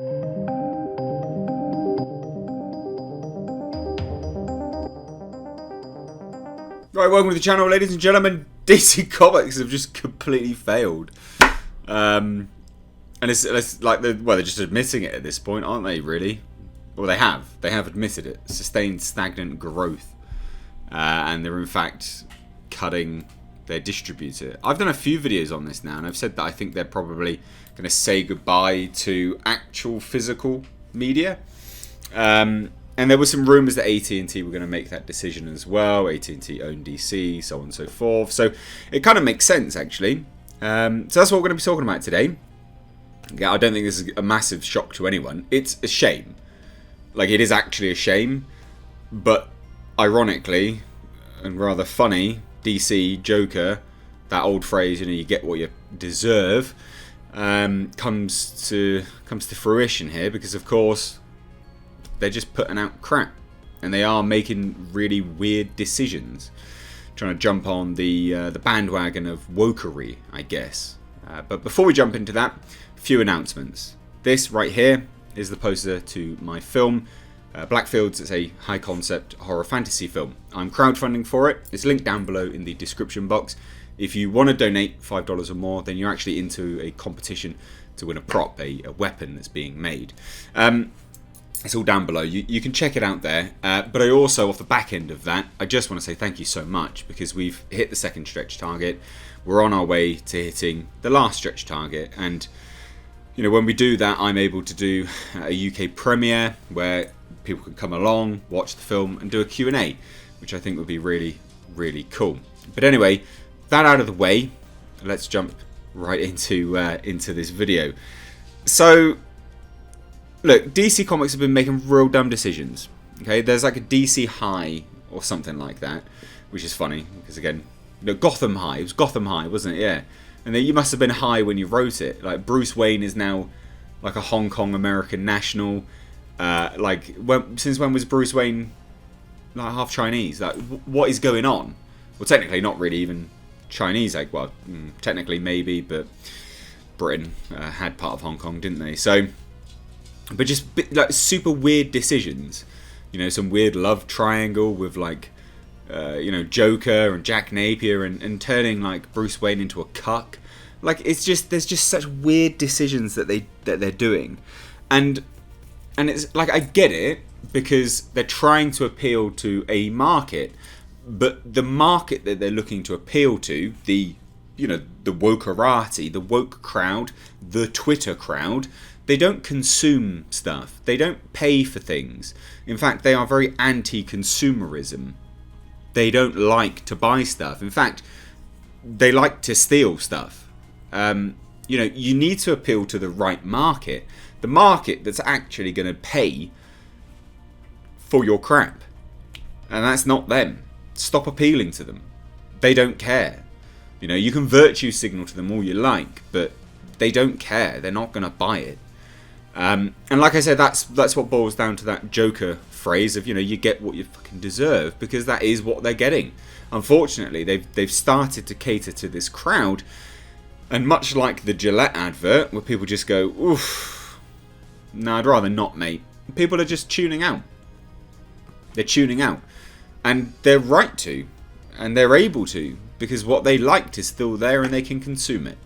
Right, welcome to the channel, ladies and gentlemen. DC Comics have just completely failed. And it's like they're just admitting it at this point, aren't they, really? Well, they have admitted it. Sustained stagnant growth. And they're in fact cutting their distributor. I've done a few videos on this now, and I've said that I think they're probably going to say goodbye to actual physical media. And there were some rumours that AT&T were going to make that decision as well. AT&T owned DC, so on and so forth. So it kind of makes sense, actually. So that's what we're going to be talking about today. Yeah, I don't think this is a massive shock to anyone. It's a shame. Like, it is actually a shame. But ironically, and rather funny, DC, Joker, that old phrase, you get what you deserve, comes to fruition here. Because, of course, they're just putting out crap, and they are making really weird decisions, trying to jump on the bandwagon of wokery, I guess. But before we jump into that, a few announcements. This right here is the poster to my film, Blackfields. It's a high concept horror fantasy film. I'm crowdfunding for it. It's linked down below in the description box. If you want to donate $5 or more, then you're actually into a competition to win a prop, a weapon that's being made. It's all down below. You can check it out there. But I also, off the back end of that, I just want to say thank you so much, because we've hit the second stretch target. We're on our way to hitting the last stretch target. And, when we do that, I'm able to do a UK premiere where people can come along, watch the film, and do a Q&A, which I think would be really, really cool. But anyway, that out of the way, let's jump right into this video. So, look, DC Comics have been making real dumb decisions. Okay, there's like a DC High or something like that, which is funny because, again, Gotham High. It was Gotham High, wasn't it? Yeah. And then you must have been high when you wrote it. Like, Bruce Wayne is now like a Hong Kong American national. Since when was Bruce Wayne like half Chinese? Like, what is going on? Well, technically not really even Chinese. Like, well, technically maybe, but Britain had part of Hong Kong, didn't they? So. But just like super weird decisions, some weird love triangle with Joker and Jack Napier and turning like Bruce Wayne into a cuck. Like, there's just such weird decisions that they're doing, and it's like, I get it, because they're trying to appeal to a market, but the market that they're looking to appeal to, the wokerati, the woke crowd, the Twitter crowd. They don't consume stuff. They don't pay for things. In fact, they are very anti-consumerism. They don't like to buy stuff. In fact, they like to steal stuff. You need to appeal to the right market. The market that's actually going to pay for your crap. And that's not them. Stop appealing to them. They don't care. You can virtue signal to them all you like, but they don't care. They're not going to buy it. And like I said, that's what boils down to that Joker phrase of, you get what you fucking deserve, because that is what they're getting. Unfortunately, they've started to cater to this crowd, and much like the Gillette advert, where people just go, oof, no, I'd rather not, mate. People are just tuning out. They're tuning out. And they're right to, and they're able to, because what they liked is still there and they can consume it.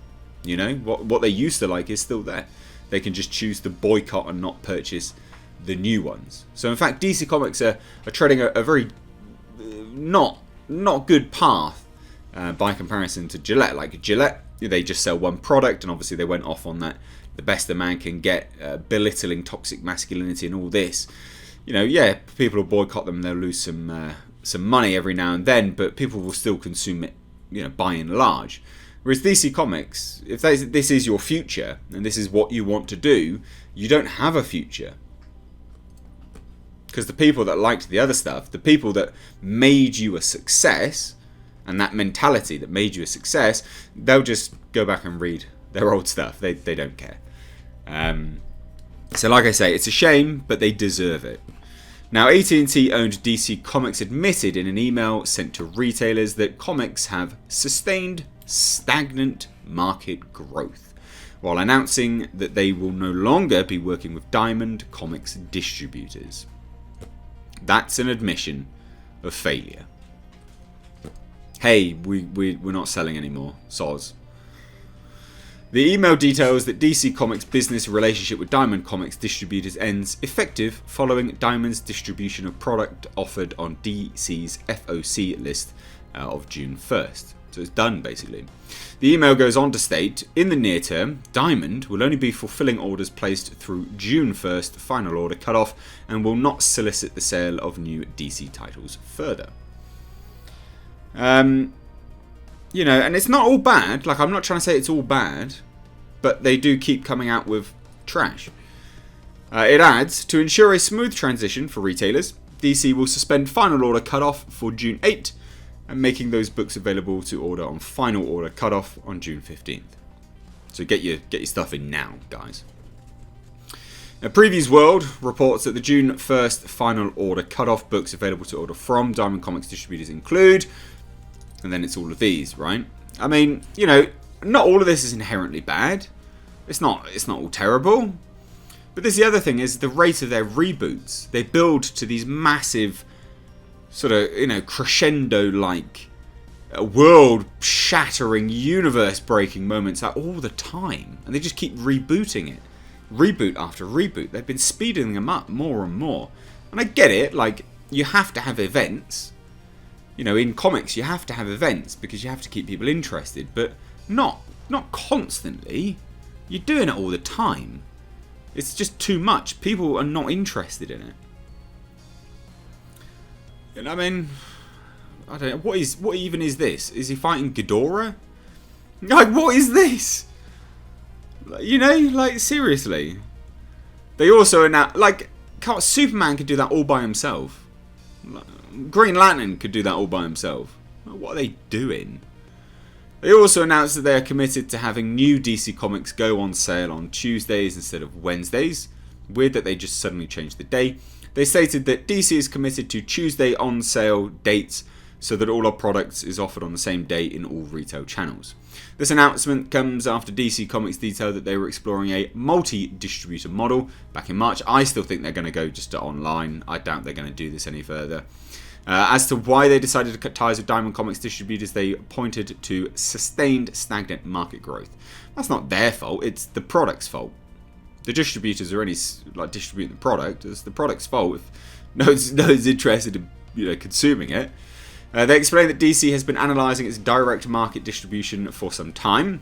What they used to like is still there. They can just choose to boycott and not purchase the new ones. So in fact, DC Comics are treading a very not good path by comparison to Gillette. Like Gillette, they just sell one product, and obviously they went off on that, the best a man can get, belittling toxic masculinity and all this. People will boycott them, they'll lose some money every now and then, but people will still consume it, by and large. Whereas DC Comics, if this is your future, and this is what you want to do, you don't have a future. Because the people that liked the other stuff, the people that made you a success, and that mentality that made you a success, they'll just go back and read their old stuff. They don't care. So like I say, it's a shame, but they deserve it. Now, AT&T owned DC Comics admitted in an email sent to retailers that comics have sustained stagnant market growth, while announcing that they will no longer be working with Diamond Comics distributors. That's an admission of failure. Hey, we're not selling anymore. Soz. The email details that DC Comics' business relationship with Diamond Comics distributors ends effective following Diamond's distribution of product offered on DC's FOC list of June 1st. So it's done, basically. The email goes on to state, in the near term, Diamond will only be fulfilling orders placed through June 1st final order cutoff and will not solicit the sale of new DC titles further. You know, and it's not all bad. Like, I'm not trying to say it's all bad, but they do keep coming out with trash. It adds, to ensure a smooth transition for retailers, DC will suspend final order cutoff for June 8th and making those books available to order on final order cutoff on June 15th. So get your stuff in now, guys. Now, Previews World reports that the June 1st final order cutoff books available to order from Diamond Comics distributors include, and then it's all of these, right? I mean, you know, not all of this is inherently bad. It's not all terrible. But there's the other thing is the rate of their reboots. They build to these massive sort of, you know, crescendo-like, world-shattering, universe-breaking moments like, all the time. And they just keep rebooting it. Reboot after reboot. They've been speeding them up more and more. And I get it, like, you have to have events. You know, in comics, you have to have events because you have to keep people interested. But not constantly. You're doing it all the time. It's just too much. People are not interested in it. And I mean, I don't know. What even is this? Is he fighting Ghidorah? Like, what is this? You know, like, seriously. They also announced, like, Superman could do that all by himself. Green Lantern could do that all by himself. What are they doing? They also announced that they are committed to having new DC Comics go on sale on Tuesdays instead of Wednesdays. Weird that they just suddenly changed the day. They stated that DC is committed to Tuesday on sale dates so that all our products is offered on the same day in all retail channels. This announcement comes after DC Comics detailed that they were exploring a multi-distributor model back in March. I still think they're going to go just to online. I doubt they're going to do this any further. As to why they decided to cut ties with Diamond Comics distributors, they pointed to sustained stagnant market growth. That's not their fault, it's the product's fault. The distributors are only like distributing the product. It's the product's fault if no one's interested in, you know, consuming it. They explained that DC has been analysing its direct market distribution for some time,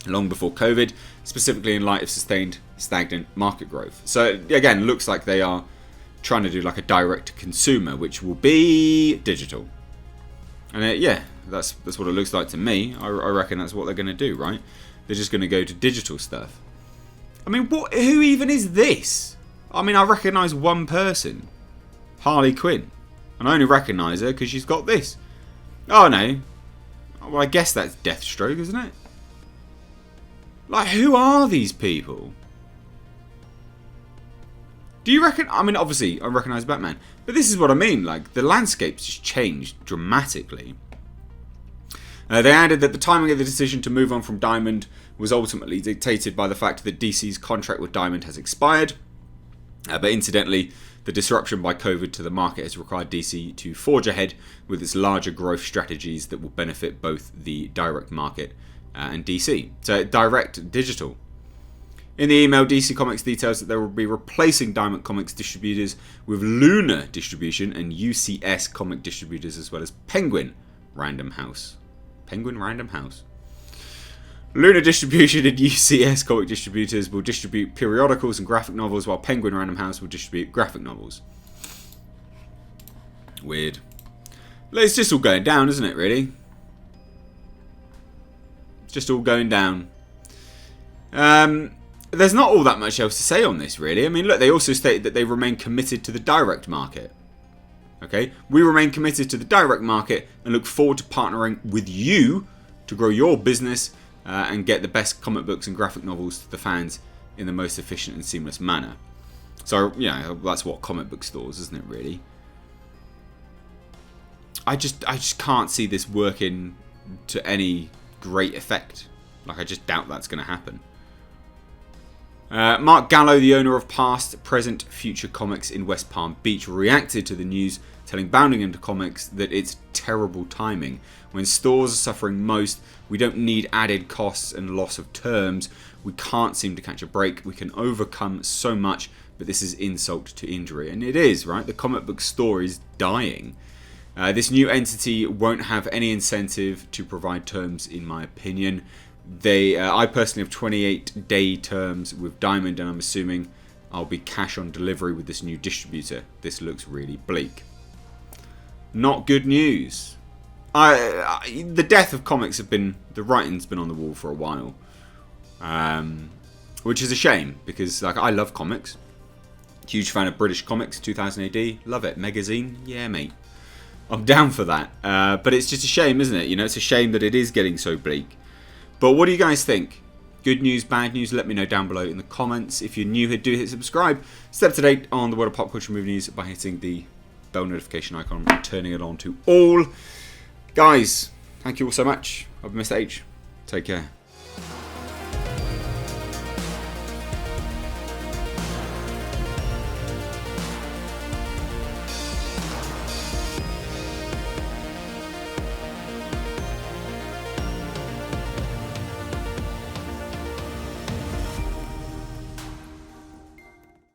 long before COVID, specifically in light of sustained stagnant market growth. So again, looks like they are trying to do like a direct to consumer, which will be digital. And yeah, that's what it looks like to me. I reckon that's what they're going to do, right? They're just going to go to digital stuff. I mean, who even is this? I mean, I recognise one person. Harley Quinn. And I only recognise her because she's got this. Oh, no. Well, I guess that's Deathstroke, isn't it? Like, who are these people? Do you reckon... I mean, obviously, I recognise Batman. But this is what I mean. Like, the landscape's just changed dramatically. They added that the timing of the decision to move on from Diamond was ultimately dictated by the fact that DC's contract with Diamond has expired. But incidentally, the disruption by COVID to the market has required DC to forge ahead with its larger growth strategies that will benefit both the direct market and DC. So, direct digital. In the email, DC Comics details that they will be replacing Diamond Comics distributors with Lunar Distribution and UCS comic distributors, as well as Penguin Random House. Lunar Distribution and UCS comic distributors will distribute periodicals and graphic novels, while Penguin Random House will distribute graphic novels. Weird. It's just all going down, isn't it, really? It's just all going down. There's not all that much else to say on this, really. I mean, look, they also stated that they remain committed to the direct market. Okay? We remain committed to the direct market and look forward to partnering with you to grow your business and get the best comic books and graphic novels to the fans in the most efficient and seamless manner. So, you know, that's what comic book stores, isn't it, really? I just can't see this working to any great effect. Like, I just doubt that's going to happen. Mark Gallo, the owner of Past, Present, Future Comics in West Palm Beach, reacted to the news, telling Bounding Into Comics that it's terrible timing. When stores are suffering most, we don't need added costs and loss of terms. We can't seem to catch a break. We can overcome so much, but this is insult to injury. And it is, right? The comic book store is dying. This new entity won't have any incentive to provide terms, in my opinion. I personally have 28-day terms with Diamond, and I'm assuming I'll be cash on delivery with this new distributor. This looks really bleak. Not good news. The death of comics the writing's been on the wall for a while, which is a shame because I love comics. Huge fan of British comics, 2000 AD, love it. Magazine, yeah mate, I'm down for that. But it's just a shame, isn't it? It's a shame that it is getting so bleak. But what do you guys think? Good news, bad news? Let me know down below in the comments. If you're new here, do hit subscribe. Stay up to date on the world of pop culture movie news by hitting the bell notification icon and turning it on to all. Guys, thank you all so much. I've been Mr. H. Take care.